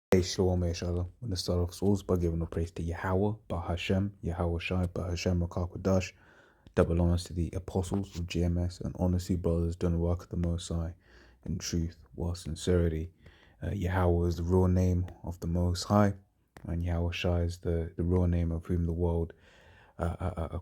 Hey, Shalom, Inshallah. I'm going to start off source by giving the praise to Yahweh, Bahashem, Yahweh Shai, Bahashem, Rakakwadash, double honors to the apostles of GMS, and honestly, brothers, doing the work of the Most High in truth, while sincerity. Yahweh is the real name of the Most High, and Yahweh Shai is the real name of whom the world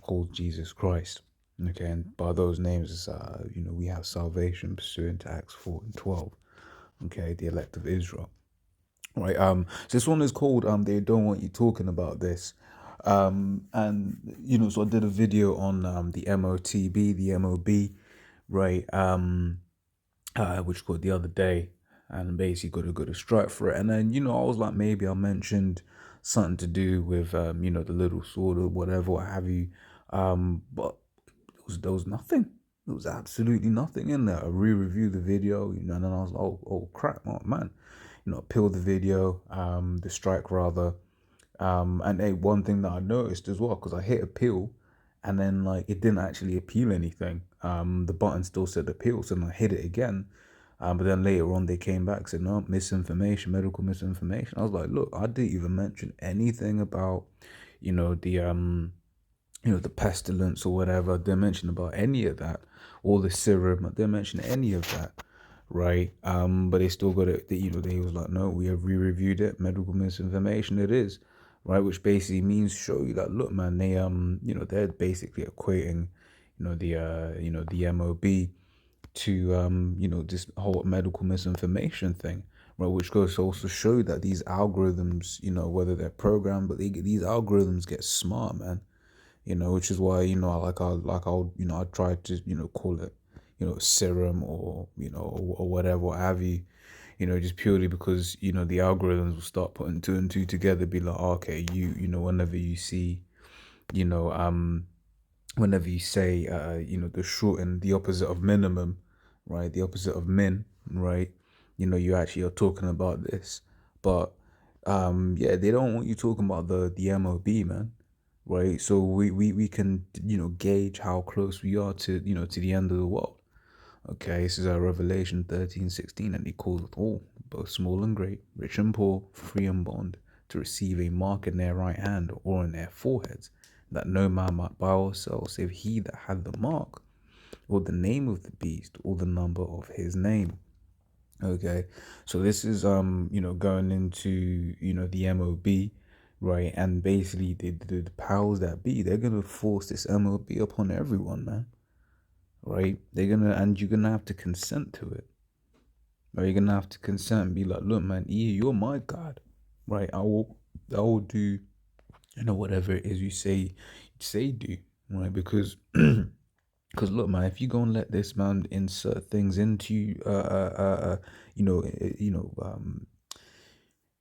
calls Jesus Christ. Okay, and by those names, we have salvation pursuant to Acts 4 and 12. Okay, the elect of Israel. Right. So this one is called They Don't Want You Talking About This. And so I did a video on the MOTB, the MOB, right? Which called the other day, and basically got a strike for it. And then, I was like, maybe I mentioned something to do with the little sword or whatever, what have you. But there was nothing. There was absolutely nothing in there. I re-reviewed the video, and then I was like, oh crap, oh man. Appeal the video, the strike rather. And one thing that I noticed as well, because I hit appeal and then like it didn't actually appeal anything. The button still said appeal, so then I hit it again. But then later on they came back, said no, misinformation, medical misinformation. I was like, look, I didn't even mention anything about, the pestilence or whatever. I didn't mention about any of that, or the serum. I didn't mention any of that, right? But they still got it. They was like, no, we have re-reviewed it. Medical misinformation. It is, right? Which basically means show you that look, man, they're basically equating, the MOB to this whole medical misinformation thing, right? Which goes to also show that these algorithms, whether they're programmed, but these algorithms get smart, man. Which is why, I try to, call it, serum or, or whatever, what have you, just purely because, the algorithms will start putting two and two together, be like, okay, whenever you see, you know, whenever you say, the short and the opposite of minimum, right? The opposite of min, right? You actually are talking about this. But, yeah, they don't want you talking about the MOB, man, right? So we can gauge how close we are to to the end of the world. Okay, this is our Revelation 13:16, and he calls all, both small and great, rich and poor, free and bond, to receive a mark in their right hand or in their foreheads, that no man might buy or sell save he that had the mark, or the name of the beast, or the number of his name. Okay, so this is going into the MOB, right? And basically the powers that be, they're gonna force this MOB upon everyone, man. Right? And you're gonna have to consent to it. Or you're gonna have to consent and be like, look, man, you're my God. Right? I will do, whatever it is you say do, right? Because because look, man, if you go and let this man insert things into you know,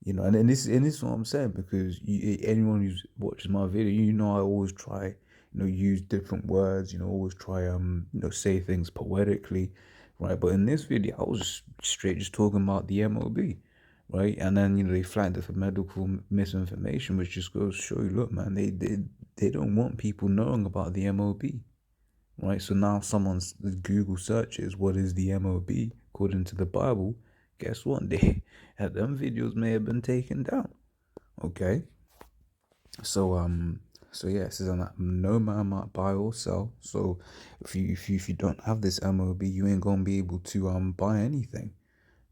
you know, and this is what I'm saying, because anyone who's watches my video, I always try, use different words, always try say things poetically, right? But in this video, I was just straight just talking about the MOB, right? And then they flagged it for medical misinformation, which just goes to show you, look, man, they don't want people knowing about the MOB, right? So now someone's Google searches what is the MOB according to the Bible. Guess what? Them videos may have been taken down. Okay. So yeah, it says on that no man might buy or sell. So if you don't have this MOB, you ain't gonna be able to buy anything.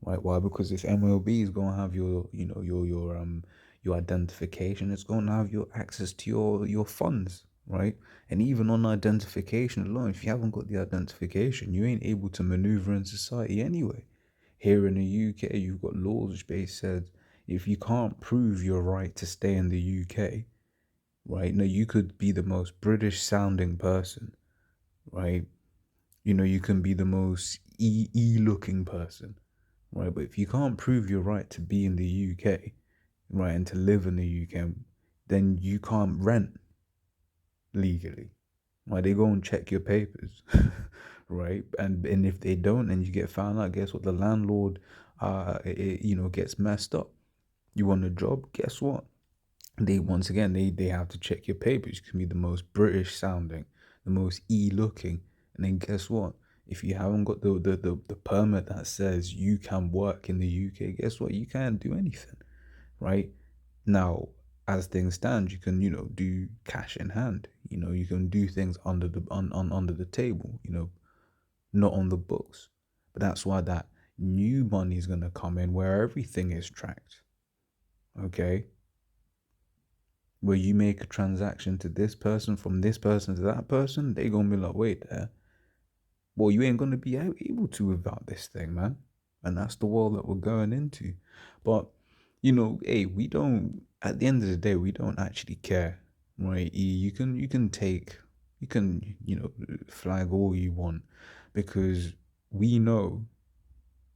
Right? Why? Because this MOB is gonna have your your identification. It's gonna have your access to your funds, right? And even on identification alone, if you haven't got the identification, you ain't able to maneuver in society anyway. Here in the UK, you've got laws which basically said if you can't prove your right to stay in the UK, right? Now you could be the most British sounding person, right? You can be the most looking person, right? But if you can't prove your right to be in the UK, right, and to live in the UK, then you can't rent legally, right? They go and check your papers, right? And if they don't, and you get found out, guess what? The landlord, gets messed up. You want a job? Guess what? Once again they have to check your papers. You can be the most British sounding, the most looking, and then guess what? If you haven't got the permit that says you can work in the UK, guess what? You can't do anything. right? Now, as things stand, you can, do cash in hand. You can do things under the under the table, not on the books. But that's why that new money is gonna come in where everything is tracked. Okay? Where you make a transaction to this person, from this person to that person, they gonna be like, wait there. Well, you ain't gonna be able to without this thing, man. And that's the world that we're going into. But hey, we don't. At the end of the day, we don't actually care, right? You can take, you can flag all you want, because we know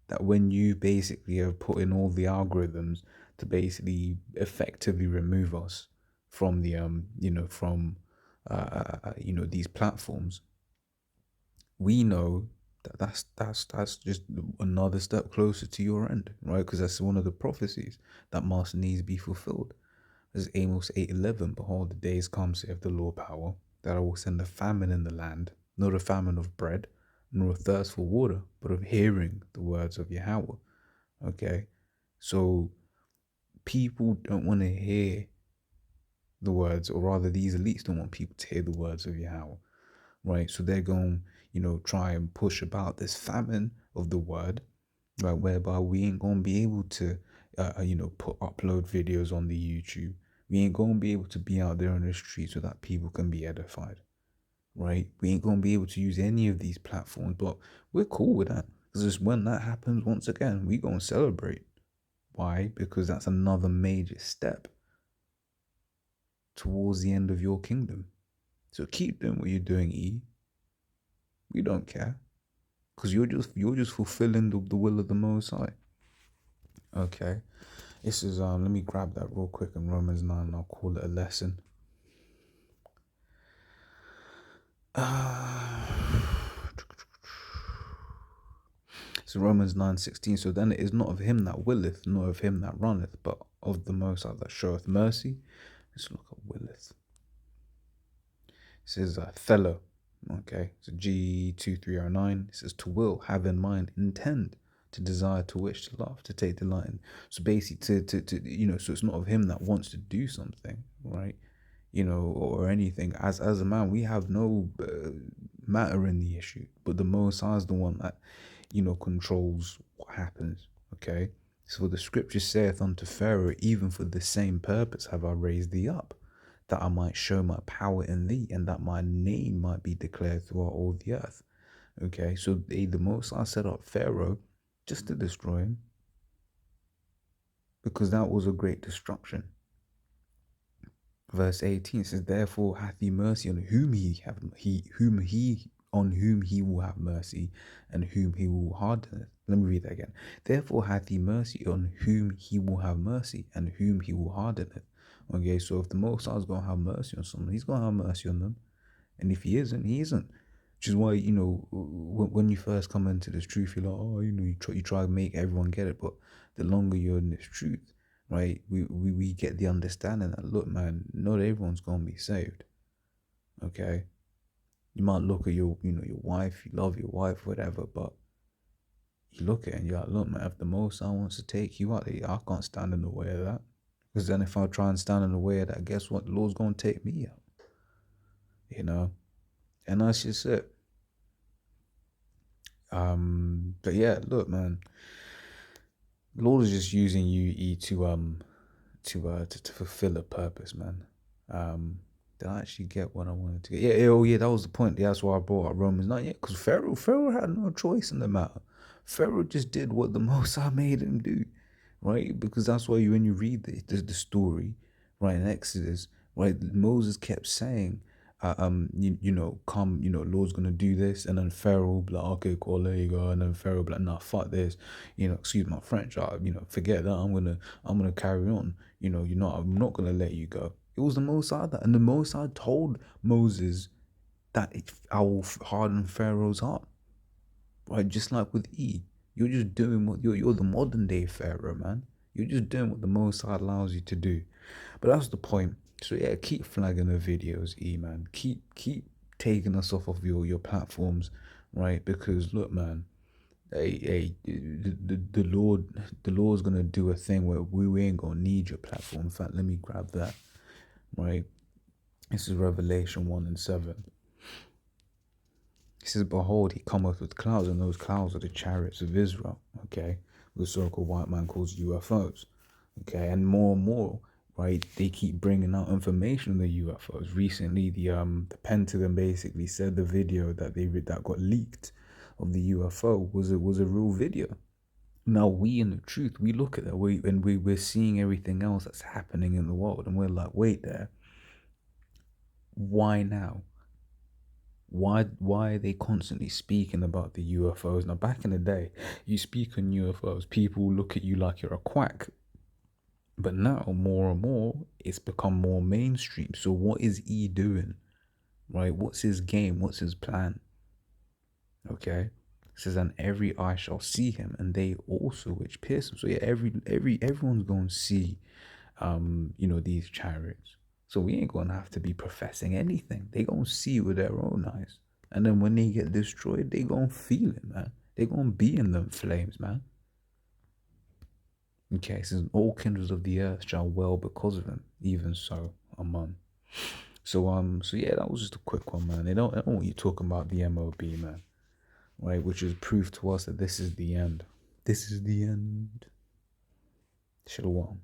that when you basically have put in all the algorithms to basically effectively remove us from the from these platforms, we know that that's just another step closer to your end, right? Because that's one of the prophecies that must needs be fulfilled. As Amos 8:11, behold, the days come, saith the Lord power, that I will send a famine in the land, not a famine of bread, nor a thirst for water, but of hearing the words of Yahweh. Okay, so people don't want to hear the words, or rather, these elites don't want people to hear the words of Yahweh, right? So they're going, try and push about this famine of the word, right? Whereby we ain't gonna be able to, upload videos on the YouTube. We ain't gonna be able to be out there on the street so that people can be edified, right? We ain't gonna be able to use any of these platforms, but we're cool with that, because when that happens, once again, we gonna celebrate. Why? Because that's another major step towards the end of your kingdom. So keep doing what you're doing, E. We don't care, because you're just fulfilling the will of the Most High. Okay, this is let me grab that real quick in Romans 9, and I'll call it a lesson. So Romans 9:16. So then it is not of him that willeth, nor of him that runneth, but of the Most High that showeth mercy. Let's look at willeth. It says Thello. Okay, so G2309. It says to will, have in mind, intend, to desire, to wish, to love, to take delight in. So basically, to so it's not of him that wants to do something, right? Or anything. As a man, we have no matter in the issue, but the Most High is the one that controls what happens. Okay, so the scripture saith unto Pharaoh, even for the same purpose have I raised thee up, that I might show my power in thee, and that my name might be declared throughout all the earth. Okay, so the Most High set up Pharaoh just to destroy him, because that was a great destruction. Verse 18 says, therefore hath he mercy on whom he will have mercy, and whom he will harden. Let me read that again. Therefore hath he mercy on whom he will have mercy, and whom he will harden it. Okay, so if the Most High is going to have mercy on someone, he's going to have mercy on them. And if he isn't, he isn't. Which is why, when you first come into this truth, you're like, oh, you try to make everyone get it. But the longer you're in this truth, right, we get the understanding that, look, man, not everyone's going to be saved. Okay? You might look at your wife, you love your wife, whatever, but you look at it and you're like, look, man, if the Most High wants to take you out, I can't stand in the way of that. Because then if I try and stand in the way of that, guess what? The Lord's going to take me out. And that's just it. But yeah, look, man, the Lord is just using you to fulfill a purpose, man. Did I actually get what I wanted to get? Yeah, oh yeah, that was the point. Yeah, that's why I brought up Romans 9. Yeah, because Pharaoh had no choice in the matter. Pharaoh just did what the Most High made him do, right? Because that's why when you read the story, right, in Exodus, right, Moses kept saying, come, Lord's gonna do this, and then Pharaoh will be like, okay, cool, there you go, and then Pharaoh will be like, nah, fuck this, excuse my French, forget that, I'm gonna carry on, I'm not gonna let you go. It was the Most High that, and the Most High told Moses that I will harden Pharaoh's heart, right? Just like with E, you're just doing what you're the modern day Pharaoh, man. You're just doing what the Most High allows you to do. But that's the point. So yeah, keep flagging the videos, E, man. Keep taking us off of your platforms, right? Because look, man, hey, the Lord's gonna do a thing where we ain't gonna need your platform. In fact, let me grab that. Right, this is Revelation 1:7. He says, "Behold, he cometh with clouds, and those clouds are the chariots of Israel." Okay, the so-called white man calls UFOs. Okay, and more, right? They keep bringing out information on the UFOs. Recently, the Pentagon basically said the video that got leaked of the UFO was a real video. Now we, in the truth, we look at that we're seeing everything else that's happening in the world, and we're like, wait there, why now? Why are they constantly speaking about the UFOs? Now, back in the day, you speak on UFOs, people look at you like you're a quack. But now, more and more, it's become more mainstream. So what is E doing? Right? What's his game? What's his plan? Okay. It says, and every eye shall see him, and they also which pierce him. So yeah, everyone's gonna see these chariots. So we ain't gonna have to be professing anything. They gonna see with their own eyes. And then when they get destroyed, they gonna feel it, man. They gonna be in them flames, man. Okay, it says all kindreds of the earth shall well because of him, even so, amen. So yeah, that was just a quick one, man. I don't want you talking about the MOB, man. Right, which is proof to us that this is the end. This is the end. Shalom.